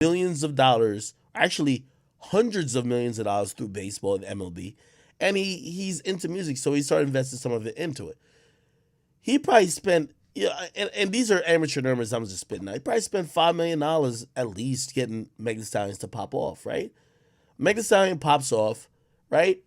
millions of dollars, actually hundreds of millions of dollars through baseball and MLB, and he's into music, so he started investing some of it into it. He probably spent, and these are amateur numbers I'm just spitting out. He probably spent $5 million at least getting Megan Thee Stallions to pop off, right? Megan Thee Stallion pops off, right?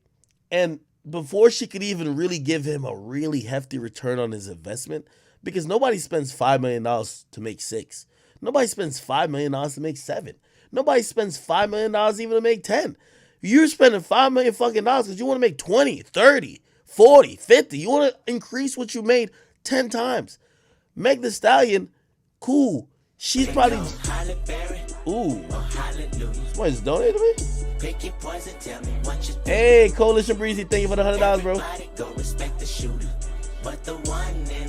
And before she could even really give him a really hefty return on his investment, because nobody spends $5 million to make six. Nobody spends $5 million to make seven. Nobody spends $5 million even to make 10. You're spending $5 million fucking dollars because you want to make 20, 30, 40, 50. You want to increase what you made 10 times. Meg Thee Stallion, cool. She's probably. Ooh. Somebody's donated to me? Hey, Coalition Breezy, thank you for the $100, bro.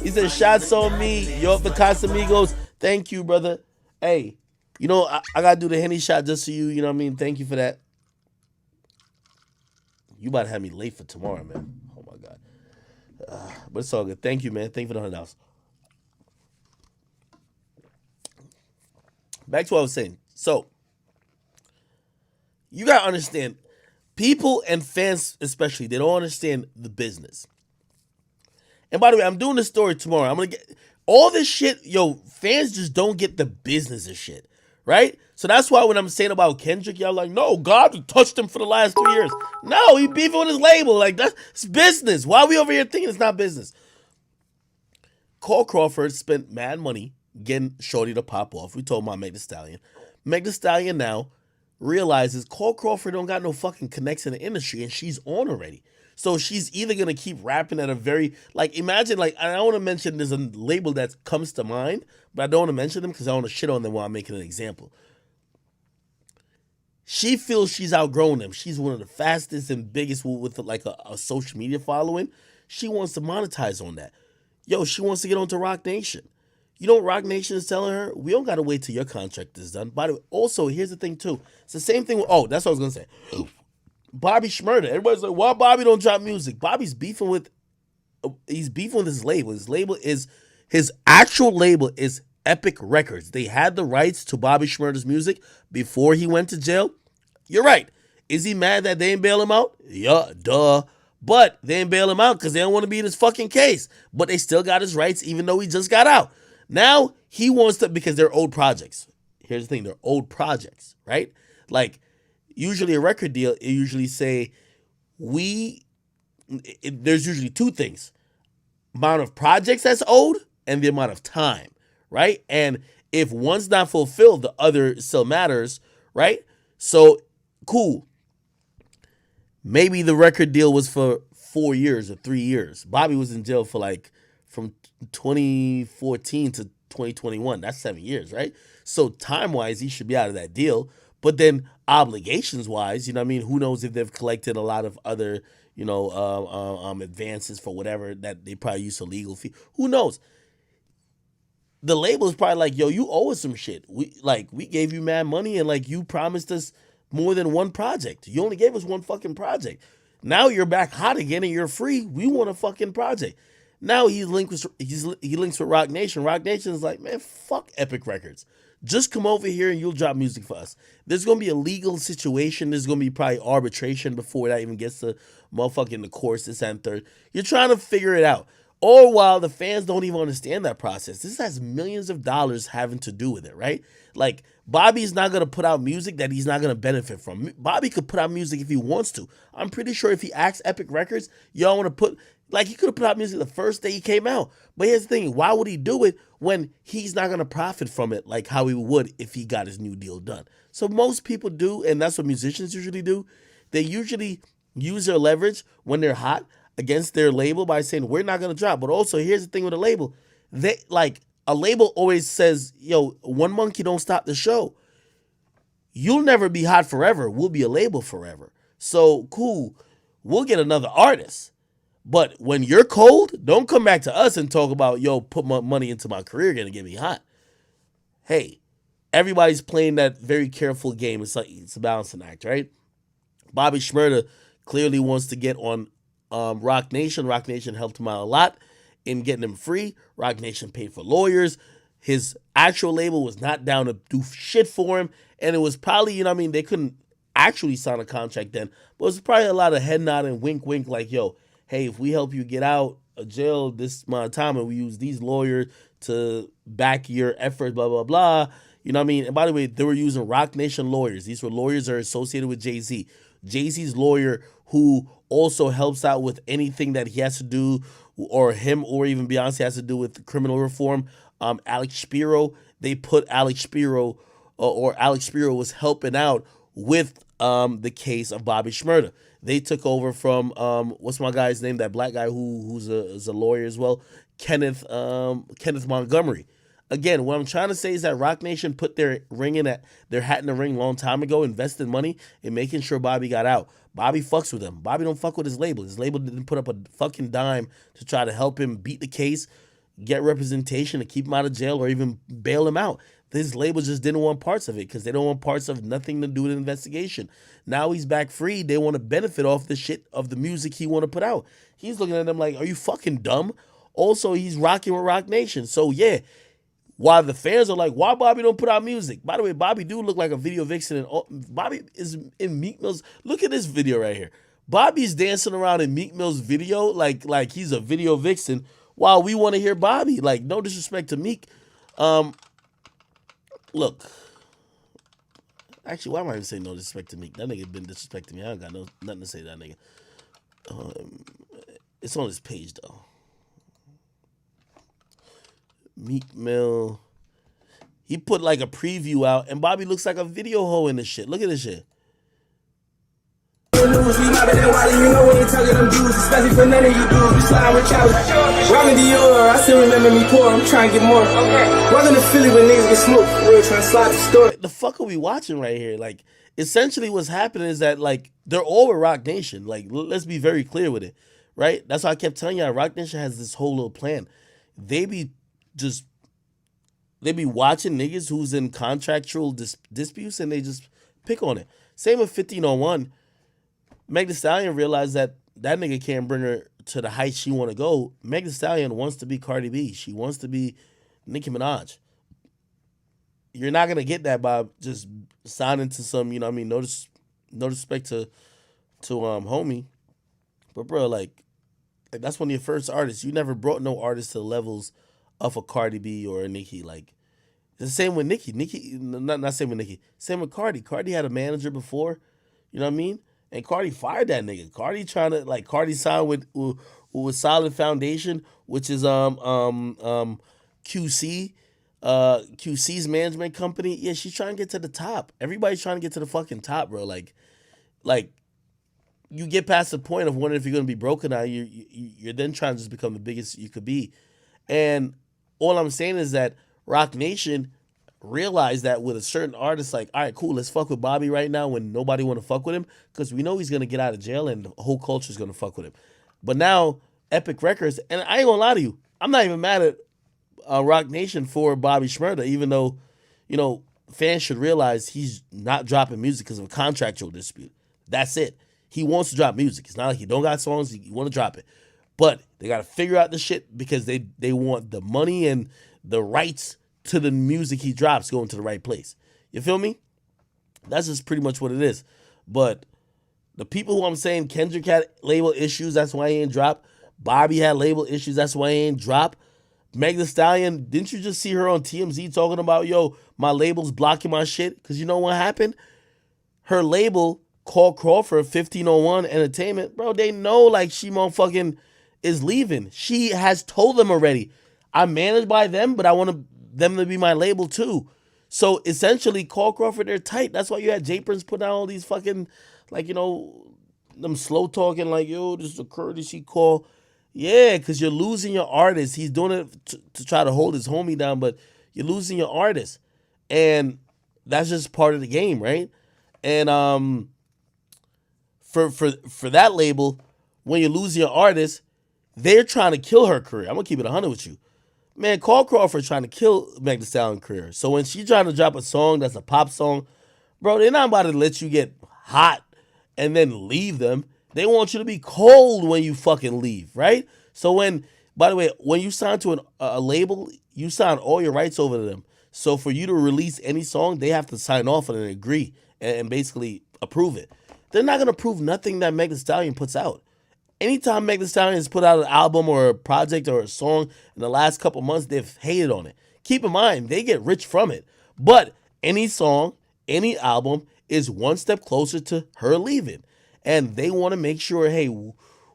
He said, shots on me. Yo, the Casamigos. Thank you, brother. Hey, you know, I got to do the Henny shot just for you. You know what I mean? Thank you for that. You about to have me late for tomorrow, man. Oh, my God. But it's all good. Thank you, man. Thank you for the $100. Back to what I was saying. So, you got to understand, people and fans especially, they don't understand the business. And by the way, I'm doing this story tomorrow. I'm going to get all this shit. Yo, fans just don't get the business of shit, right? So that's why when I'm saying about Kendrick, y'all like, no, God touched him for the last 3 years. No, he beefing with his label. Like, that's business. Why are we over here thinking it's not business? Cole Crawford spent mad money getting Shorty to pop off. We told about Meg Thee Stallion. Meg Thee Stallion now realizes Cole Crawford don't got no fucking connects in the industry, and she's on already. So she's either going to keep rapping at a very, like, imagine, like, I don't want to mention there's a label that comes to mind, but I don't want to mention them because I want to shit on them while I'm making an example. She feels she's outgrown them. She's one of the fastest and biggest with like a social media following. She wants to monetize on that. Yo, she wants to get onto Rock Nation. You know what Rock Nation is telling her? We don't got to wait till your contract is done. By the way, also, here's the thing, too. It's the same thing with, that's what I was going to say. Bobby Shmurda. Everybody's like, why Bobby don't drop music? Bobby's beefing with, his label. His actual label is Epic Records. They had the rights to Bobby Shmurda's music before he went to jail. You're right. Is he mad that they didn't bail him out? Yeah, duh. But they didn't bail him out because they don't want to be in his fucking case. But they still got his rights even though he just got out. Now he wants to, because they're old projects. Here's the thing, they're old projects, right? Like, usually a record deal, it usually say, there's usually two things. Amount of projects that's owed and the amount of time, right? And if one's not fulfilled, the other still matters, right? So, cool. Maybe the record deal was for 4 years or 3 years. Bobby was in jail for like, from 2014 to 2021. That's 7 years, right? So time-wise, he should be out of that deal. But then obligations-wise, you know what I mean? Who knows if they've collected a lot of other, advances for whatever that they probably use a legal fee. Who knows? The label is probably like, yo, you owe us some shit. We gave you mad money and like you promised us more than one project. You only gave us one fucking project. Now you're back hot again and you're free. We want a fucking project. Now he links with Rock Nation. Rock Nation is like, man, fuck Epic Records. Just come over here and you'll drop music for us. There's going to be a legal situation. There's going to be probably arbitration before that even gets to motherfucking the courts, this and third. You're trying to figure it out. All while the fans don't even understand that process. This has millions of dollars having to do with it, right? Like, Bobby's not going to put out music that he's not going to benefit from. Bobby could put out music if he wants to. I'm pretty sure if he asks Epic Records, y'all want to put, like, he could have put out music the first day he came out. But here's the thing, why would he do it when he's not going to profit from it like how he would if he got his new deal done? So most people do, and that's what musicians usually do. They usually use their leverage when they're hot against their label by saying, we're not going to drop. But also, here's the thing with a label. A label always says, yo, one monkey don't stop the show. You'll never be hot forever. We'll be a label forever. So, cool. We'll get another artist. But when you're cold, don't come back to us and talk about, yo, put my money into my career, gonna get me hot. Hey, everybody's playing that very careful game. It's like, it's a balancing act, right? Bobby Shmurda clearly wants to get on Rock Nation. Rock Nation helped him out a lot in getting him free. Rock Nation paid for lawyers. His actual label was not down to do shit for him. And it was probably, you know what I mean, they couldn't actually sign a contract then, but it was probably a lot of head nodding, wink, wink, like, yo, hey, if we help you get out of jail this amount of time and we use these lawyers to back your efforts, blah, blah, blah. You know what I mean? And by the way, they were using Roc Nation lawyers. These were lawyers that are associated with Jay-Z. Jay-Z's lawyer who also helps out with anything that he has to do, or him or even Beyonce has to do with criminal reform. Alex Spiro, they put Alex Spiro, or Alex Spiro was helping out with the case of Bobby Shmurda. They took over from what's my guy's name? That black guy who's a lawyer as well, Kenneth Montgomery. Again, what I'm trying to say is that Roc Nation put their hat in the ring a long time ago, invested money in making sure Bobby got out. Bobby fucks with them. Bobby don't fuck with his label. His label didn't put up a fucking dime to try to help him beat the case, get representation to keep him out of jail, or even bail him out. His label just didn't want parts of it because they don't want parts of nothing to do with the investigation. Now he's back free. They want to benefit off the shit of the music he want to put out. He's looking at them like, are you fucking dumb? Also, he's rocking with Roc Nation. So yeah, while the fans are like, why Bobby don't put out music? By the way, Bobby do look like a video vixen. And Bobby is in Meek Mill's. Look at this video right here. Bobby's dancing around in Meek Mill's video like he's a video vixen, while we want to hear Bobby. Like, no disrespect to Meek. Look. Actually, why am I even saying no disrespect to Meek? That nigga been disrespecting me. I don't got nothing to say to that nigga. It's on his page, though. Meek Mill. He put like a preview out, and Bobby looks like a video hoe in this shit. Look at this shit. I still remember me poor. I'm trying to get more. Welcome to Philly when niggas get smoked. We're trying to slide the store. The fuck are we watching right here? Like, essentially what's happening is that, like, they're all with Roc Nation. Like, let's be very clear with it, right? That's why I kept telling y'all, Roc Nation has this whole little plan. They be watching niggas who's in contractual disputes, and they just pick on it. Same with 1501. Meg Thee Stallion realized that nigga can't bring her to the height she want to go. Meg Thee Stallion wants to be Cardi B. She wants to be Nicki Minaj. You're not going to get that by just signing to some, you know what I mean, no respect to homie. But bro, like that's one of your first artists. You never brought no artist to the levels of a Cardi B or a Nicki. Like, it's the same with Nicki. Not same with Nicki. Same with Cardi. Cardi had a manager before, you know what I mean? And Cardi fired that nigga. Cardi trying to, like, Cardi signed with Solid Foundation, which is QC, QC's management company. Yeah, she's trying to get to the top. Everybody's trying to get to the fucking top, bro. Like you get past the point of wondering if you're gonna be broken now. You're then trying to just become the biggest you could be. And all I'm saying is that Roc Nation realized that with a certain artist, like, all right, cool, let's fuck with Bobby right now when nobody want to fuck with him, because we know he's gonna get out of jail and the whole culture is gonna fuck with him. But now Epic Records, and I ain't gonna lie to you, I'm not even mad at Roc Nation for Bobby Shmurda, even though, you know, fans should realize he's not dropping music because of a contractual dispute. That's it. He wants to drop music. It's not like he don't got songs, he want to drop it. But they got to figure out the shit because they want the money and the rights to the music he drops going to the right place. You feel me? That's just pretty much what it is. But the people who I'm saying, Kendrick had label issues, that's why he ain't drop. Bobby had label issues, that's why he ain't drop. Meg Thee Stallion, didn't you just see her on TMZ talking about, yo, my label's blocking my shit? Because you know what happened? Her label called Crawford 1501 Entertainment. Bro, they know like she motherfucking is leaving. She has told them already, I'm managed by them, but I want them to be my label too. So essentially, Call Crawford, they're tight. That's why you had J Prince put out all these fucking, like, you know, them slow talking like, yo, this is a courtesy call. Yeah, because you're losing your artist. He's doing it to try to hold his homie down, but you're losing your artist. And that's just part of the game, right? And for that label, when you're losing your artist, they're trying to kill her career. I'm going to keep it 100 with you. Man, Call Crawford trying to kill Meg Thee Stallion's career. So when she's trying to drop a song that's a pop song, bro, they're not about to let you get hot and then leave them. They want you to be cold when you fucking leave, right? So when, by the way, when you sign to a label, you sign all your rights over to them. So for you to release any song, they have to sign off on it and agree and basically approve it. They're not gonna approve nothing that Meg Thee Stallion puts out. Anytime Meg Thee Stallion has put out an album or a project or a song in the last couple months, they've hated on it. Keep in mind, they get rich from it. But any song, any album is one step closer to her leaving. And they want to make sure, hey,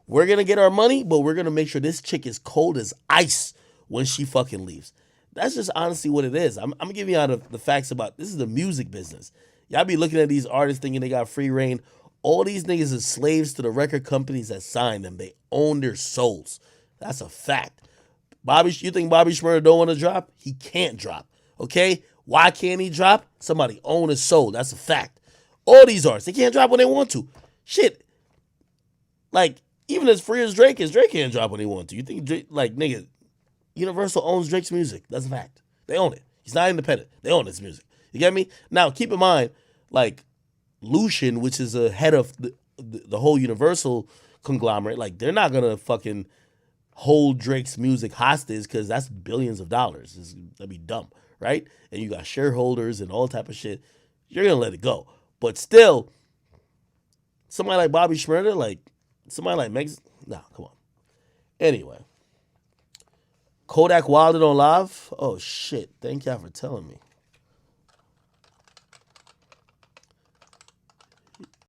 we're going to get our money, but we're going to make sure this chick is cold as ice when she fucking leaves. That's just honestly what it is. I'm giving you out the facts about this is the music business. Y'all be looking at these artists thinking they got free reign. All these niggas are slaves to the record companies that signed them. They own their souls. That's a fact. You think Bobby Shmurda don't want to drop? He can't drop. Okay? Why can't he drop? Somebody own his soul. That's a fact. All these artists, they can't drop when they want to. Shit. Like, even as free as Drake can't drop when he wants to. You think Drake, like, nigga, Universal owns Drake's music. That's a fact. They own it. He's not independent. They own his music. You get me? Now, keep in mind, like, Lucian, which is a head of the whole Universal conglomerate, like, they're not gonna fucking hold Drake's music hostage because that's billions of dollars. That'd be dumb, right? And you got shareholders and all type of shit. You're gonna let it go. But still, somebody like Bobby Shmurda, like somebody like Megs, nah, come on. Anyway, Kodak wilded on live. Oh shit! Thank y'all for telling me.